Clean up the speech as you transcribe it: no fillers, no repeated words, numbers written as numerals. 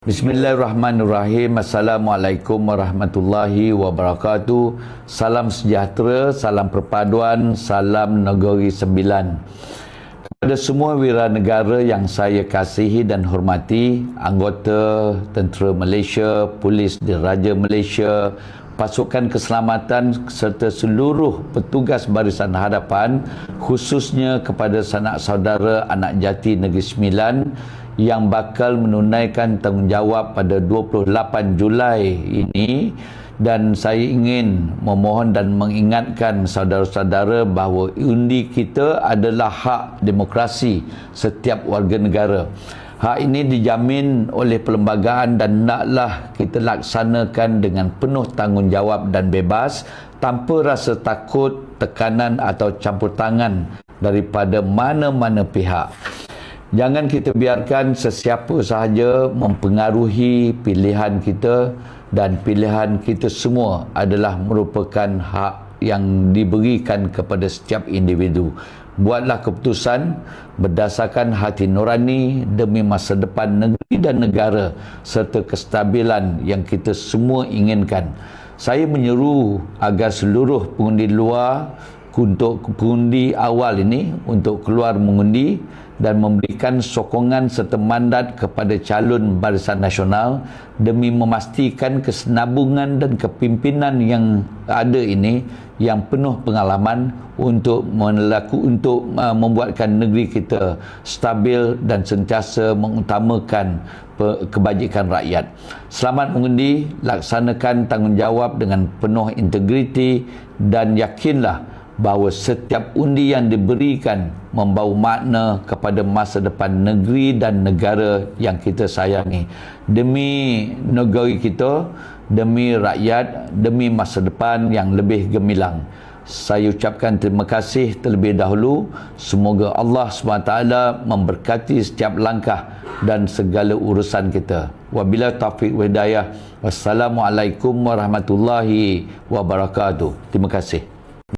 Bismillahirrahmanirrahim. Assalamualaikum warahmatullahi wabarakatuh. Salam sejahtera, salam perpaduan, salam Negeri Sembilan. Kepada semua wiranegara yang saya kasihi dan hormati, anggota Tentera Malaysia, Polis Diraja Malaysia, pasukan keselamatan serta seluruh petugas barisan hadapan, khususnya kepada sanak saudara anak jati Negeri Sembilan yang bakal menunaikan tanggungjawab pada 28 Julai ini, dan saya ingin memohon dan mengingatkan saudara-saudara bahawa undi kita adalah hak demokrasi setiap warga negara. Hak ini dijamin oleh perlembagaan dan naklah kita laksanakan dengan penuh tanggungjawab dan bebas tanpa rasa takut, tekanan atau campur tangan daripada mana-mana pihak. Jangan kita biarkan sesiapa sahaja mempengaruhi pilihan kita, dan pilihan kita semua adalah merupakan hak yang diberikan kepada setiap individu. Buatlah keputusan berdasarkan hati nurani demi masa depan negeri dan negara serta kestabilan yang kita semua inginkan. Saya menyeru agar seluruh pengundi luar untuk pengundi awal ini untuk keluar mengundi dan memberikan sokongan serta mandat kepada calon Barisan Nasional demi memastikan kesenambungan dan kepimpinan yang ada ini yang penuh pengalaman untuk membuatkan negeri kita stabil dan sentiasa mengutamakan kebajikan rakyat. Selamat mengundi, laksanakan tanggungjawab dengan penuh integriti dan yakinlah bahawa setiap undi yang diberikan membawa makna kepada masa depan negeri dan negara yang kita sayangi. Demi negeri kita, demi rakyat, demi masa depan yang lebih gemilang. Saya ucapkan terima kasih terlebih dahulu. Semoga Allah SWT memberkati setiap langkah dan segala urusan kita. Wabillahi taufiq wa hidayah. Wassalamualaikum warahmatullahi wabarakatuh. Terima kasih.